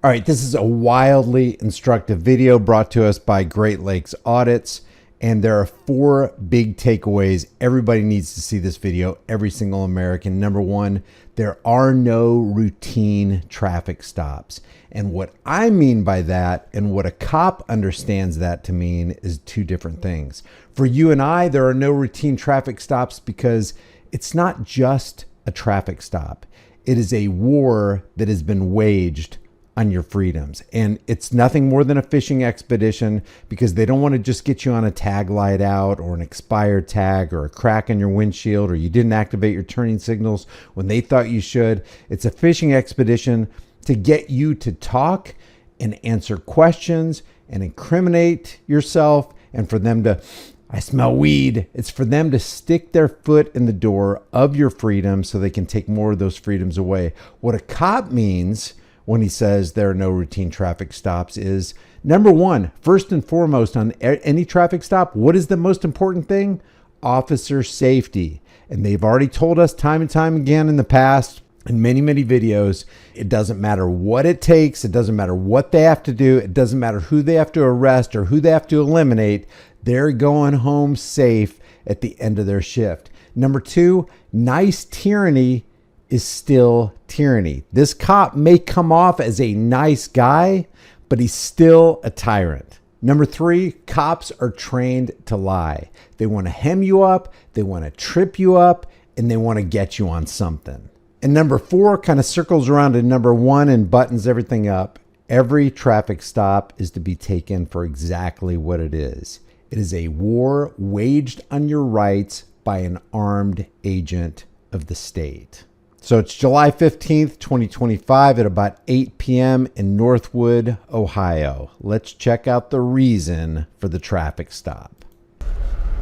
All right, this is a wildly instructive video brought to us by Great Lakes Audits, and there are 4 big takeaways. Everybody needs to see this video, every single American. Number 1, there are no routine traffic stops. And what I mean by that, and what a cop understands that to mean, is 2 different things. For you and I, there are no routine traffic stops because it's not just a traffic stop. It is a war that has been waged on your freedoms. And it's nothing more than a fishing expedition, because they don't want to just get you on a tag light out or an expired tag or a crack in your windshield, or you didn't activate your turning signals when they thought you should. It's a fishing expedition to get you to talk and answer questions and incriminate yourself, and for them to, I smell weed. It's for them to stick their foot in the door of your freedom so they can take more of those freedoms away. What a cop means when he says there are no routine traffic stops is, number 1, first and foremost on any traffic stop, what is the most important thing? Officer safety. And they've already told us time and time again in the past, in many, many videos, it doesn't matter what it takes. It doesn't matter what they have to do. It doesn't matter who they have to arrest or who they have to eliminate. They're going home safe at the end of their shift. Number 2, nice tyranny is still tyranny. This cop may come off as a nice guy, but he's still a tyrant. Number 3, cops are trained to lie. They want to hem you up, they want to trip you up, and they want to get you on something. And number 4 kind of circles around to number 1 and buttons everything up. Every traffic stop is to be taken for exactly what it is. It is a war waged on your rights by an armed agent of the state. So it's July 15th, 2025 at about 8 p.m. in Northwood, Ohio. Let's check out the reason for the traffic stop.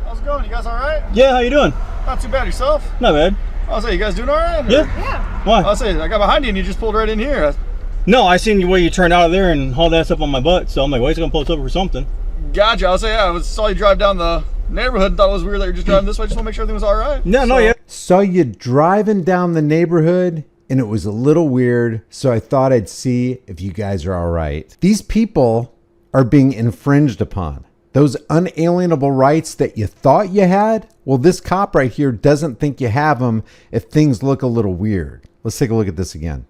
How's it going? You guys all right? Yeah, how you doing? Not too bad. Yourself? Not bad. I'll say, you guys doing all right? Or? Yeah. Why? I'll say, I got behind you and you just pulled right in here. No, I seen the way you turned out of there and hauled that up on my butt, so I'm like, well, he's gonna pull us over for something. Gotcha. I'll say, yeah, I saw you drive down the neighborhood and thought it was weird that you're just driving this way. I just want to make sure everything was all right. No, no, yeah. Saw you driving down the neighborhood and it was a little weird, so I thought I'd see if you guys are all right. These people are being infringed upon. Those unalienable rights that you thought you had, well, this cop right here doesn't think you have them if things look a little weird. Let's take a look at this again.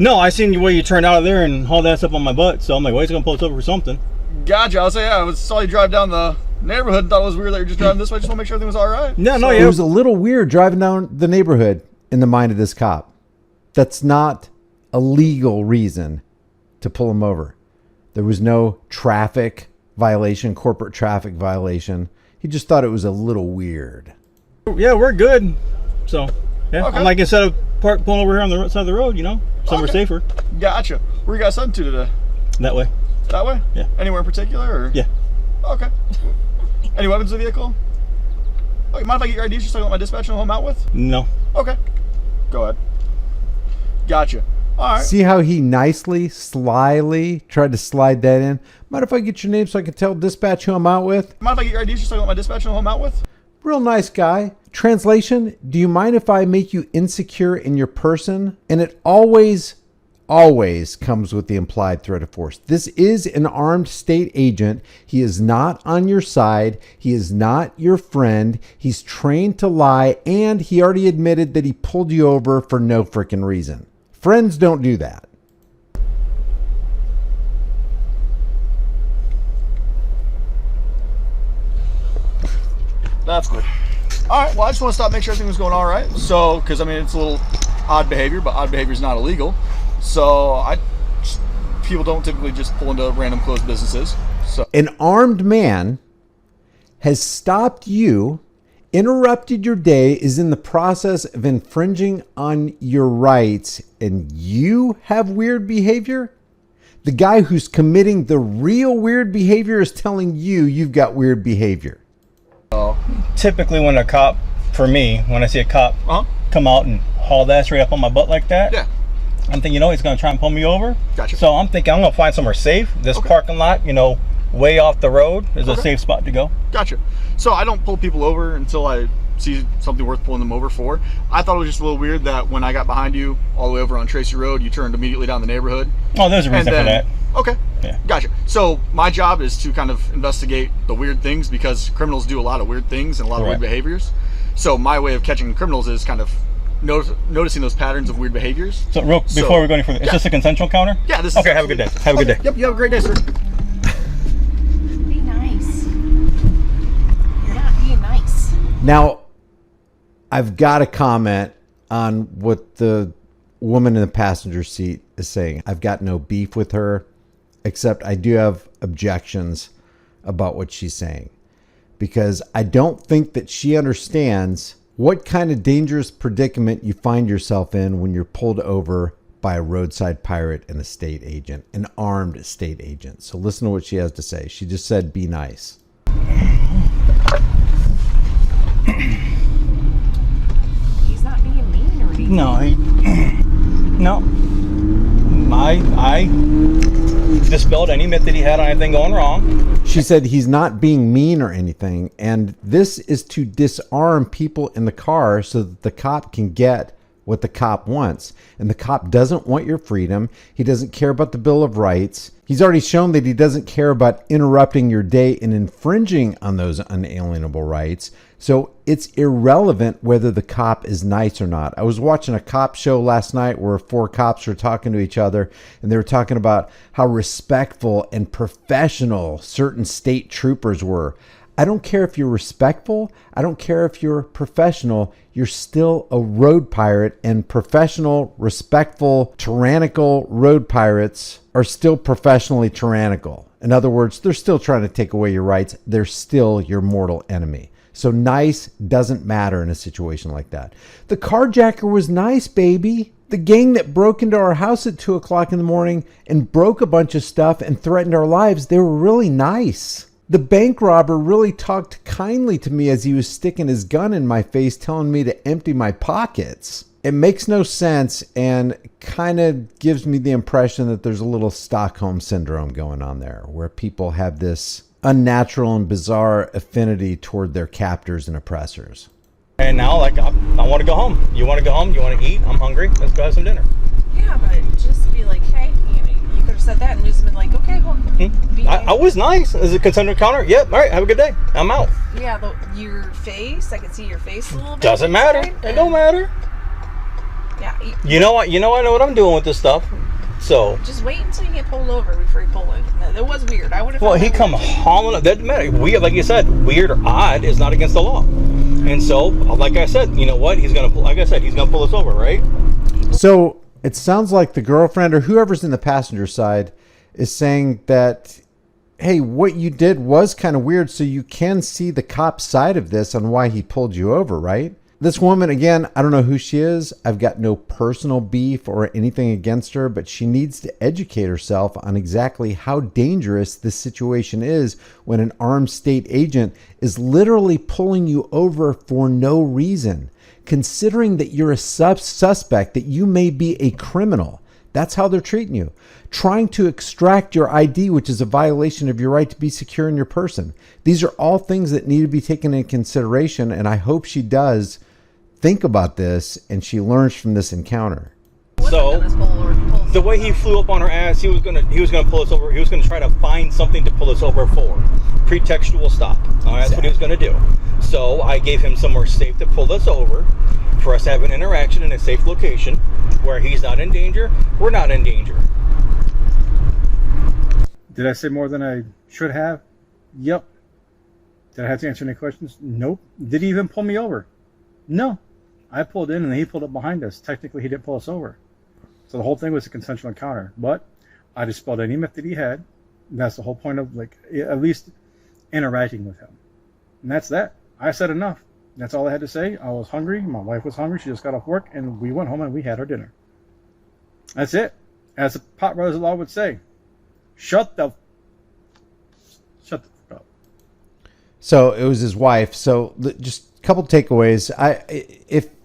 No, I seen the way you turned out of there and hauled that up on my butt, so I'm like, well, he's gonna pull us over for something. Gotcha. I'll say, yeah, I saw you drive down the neighborhood and thought it was weird that you're just driving this way. I just want to make sure everything was all right. No, no, So- yeah. It was a little weird driving down the neighborhood in the mind of this cop. That's not a legal reason to pull him over. There was no traffic violation, corporate traffic violation. He just thought it was a little weird. Yeah, we're good. So, yeah. Okay. I'm like, instead of pulling over here on the side of the road, you know, somewhere Okay. safer. Gotcha. Where you guys heading to today? That way. That way? Yeah. Anywhere in particular? Or? Yeah. Okay. Any weapons in the vehicle? Oh, you mind if I get your IDs just so I can let my dispatcher know who I'm out with? No. Okay. Go ahead. Gotcha. All right. See how he nicely, slyly tried to slide that in? Mind if I get your name so I can tell dispatch who I'm out with? Mind if I get your IDs just so I can let my dispatcher know who I'm out with? Real nice guy. Translation, do you mind if I make you insecure in your person? And it always comes with the implied threat of force. This is an armed state agent. He is not on your side. He is not your friend. He's trained to lie, and he already admitted that he pulled you over for no freaking reason. Friends don't do that. That's good. All right. Well, I just want to stop, make sure everything was going all right. So, because I mean, it's a little odd behavior, but odd behavior is not illegal. So, people don't typically just pull into random closed businesses. So, An armed man has stopped you, interrupted your day, is in the process of infringing on your rights, and you have weird behavior? The guy who's committing the real weird behavior is telling you you've got weird behavior. Typically when a cop, for me, when I see a cop come out and haul that straight up on my butt like that, yeah. I'm thinking, you know, he's gonna try and pull me over. Gotcha. So I'm thinking I'm gonna find somewhere safe. This parking lot, you know, way off the road is a safe spot to go. Gotcha. So I don't pull people over until I see something worth pulling them over for. I thought it was just a little weird that when I got behind you all the way over on Tracy Road, you turned immediately down the neighborhood. Oh, there's a reason for that. Okay. Yeah. Gotcha. So my job is to kind of investigate the weird things, because criminals do a lot of weird things and a lot of weird behaviors. So my way of catching criminals is kind of noticing those patterns of weird behaviors. So before we go any further, is this a consensual encounter? Yeah, this is. Okay, have a good day. Have a good day. Yep, you have a great day, sir. Be nice. You're not being nice. Now, I've got a comment on what the woman in the passenger seat is saying. I've got no beef with her, except I do have objections about what she's saying, because I don't think that she understands what kind of dangerous predicament you find yourself in when you're pulled over by a roadside pirate and a state agent, an armed state agent. So listen to what she has to say. She just said, be nice. He's not being mean or anything. No, I dispelled any myth that he had on anything going wrong. She said he's not being mean or anything, and this is to disarm people in the car so that the cop can get what the cop wants. And the cop doesn't want your freedom. He doesn't care about the Bill of Rights. He's already shown that he doesn't care about interrupting your day and infringing on those unalienable rights. So it's irrelevant whether the cop is nice or not. I was watching a cop show last night where 4 cops were talking to each other, and they were talking about how respectful and professional certain state troopers were. I don't care if you're respectful. I don't care if you're professional. You're still a road pirate, and professional, respectful, tyrannical road pirates are still professionally tyrannical. In other words, they're still trying to take away your rights. They're still your mortal enemy. So nice doesn't matter in a situation like that. The carjacker was nice, baby. The gang that broke into our house at 2 o'clock in the morning and broke a bunch of stuff and threatened our lives, they were really nice. The bank robber really talked kindly to me as he was sticking his gun in my face, telling me to empty my pockets. It makes no sense and kind of gives me the impression that there's a little Stockholm syndrome going on there, where people have this unnatural and bizarre affinity toward their captors and oppressors. And now, like, I want to go home. You want to go home? You want to eat? I'm hungry. Let's go have some dinner. Yeah, but just be like, hey, you could have said that and just been like, okay, well, be nice. I was nice. Is it consensual encounter? Yep. All right. Have a good day. I'm out. Yeah, your face. I can see your face a little bit. Doesn't matter. It don't matter. Yeah. You know what? I know what I'm doing with this stuff. So just wait until you get pulled over before you pull in. That was weird. I would have. Well, he come hauling up. That doesn't matter. Weird, like you said, weird or odd is not against the law. And so, like I said, you know what? He's gonna, like I said, he's gonna pull us over, right? So it sounds like the girlfriend or whoever's in the passenger side is saying that, hey, what you did was kind of weird. So you can see the cop side of this on why he pulled you over, right? This woman, again, I don't know who she is. I've got no personal beef or anything against her, but she needs to educate herself on exactly how dangerous this situation is when an armed state agent is literally pulling you over for no reason, considering that you're a suspect, that you may be a criminal. That's how they're treating you. Trying to extract your ID, which is a violation of your right to be secure in your person. These are all things that need to be taken into consideration, and I hope she does think about this and she learns from this encounter. So the way he flew up on her ass, he was gonna pull us over. He was gonna try to find something to pull us over for. Pretextual stop. All right, that's what he was gonna do. So I gave him somewhere safe to pull us over for us to have an interaction in a safe location where he's not in danger, we're not in danger. Did I say more than I should have? Yep. Did I have to answer any questions? Nope. Did he even pull me over? No. I pulled in and he pulled up behind us. Technically, he didn't pull us over. So the whole thing was a consensual encounter. But I dispelled any myth that he had. That's the whole point of, like, at least interacting with him. And that's that. I said enough. That's all I had to say. I was hungry. My wife was hungry. She just got off work. And we went home and we had our dinner. That's it. As the Pot Brothers Law would say, shut the fuck up. So it was his wife. So just a couple takeaways.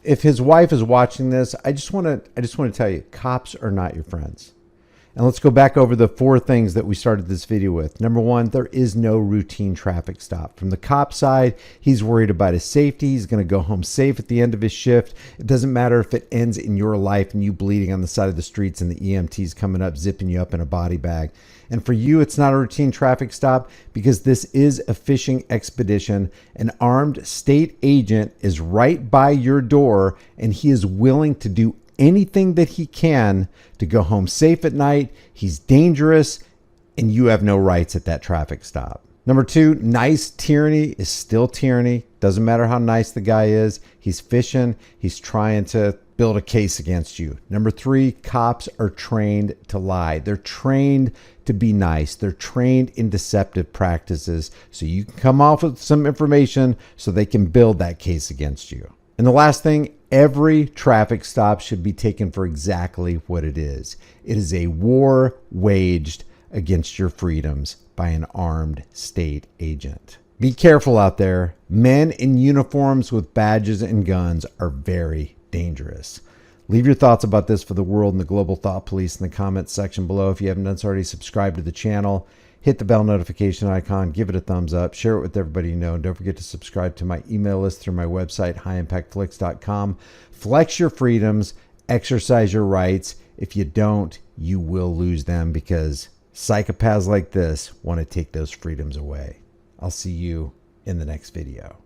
If his wife is watching this, I just want to tell you, cops are not your friends. And let's go back over the 4 things that we started this video with. Number 1, there is no routine traffic stop. From the cop side, he's worried about his safety. He's going to go home safe at the end of his shift. It doesn't matter if it ends in your life and you bleeding on the side of the streets and the EMTs coming up, zipping you up in a body bag. And for you, it's not a routine traffic stop because this is a fishing expedition. An armed state agent is right by your door and he is willing to do anything that he can to go home safe at night. He's dangerous and you have no rights at that traffic stop. Number 2, nice tyranny is still tyranny. Doesn't matter how nice the guy is. He's fishing. He's trying to build a case against you. Number 3, cops are trained to lie. They're trained to be nice. They're trained in deceptive practices. So you can come off with some information so they can build that case against you. And the last thing, every traffic stop should be taken for exactly what it is. It is a war waged against your freedoms by an armed state agent. Be careful out there. Men in uniforms with badges and guns are very dangerous. Leave your thoughts about this for the world and the global thought police in the comments section below. If you haven't done so already, subscribe to the channel. Hit the bell notification icon, give it a thumbs up, share it with everybody you know, and don't forget to subscribe to my email list through my website, highimpactflix.com. Flex your freedoms, exercise your rights. If you don't, you will lose them because psychopaths like this want to take those freedoms away. I'll see you in the next video.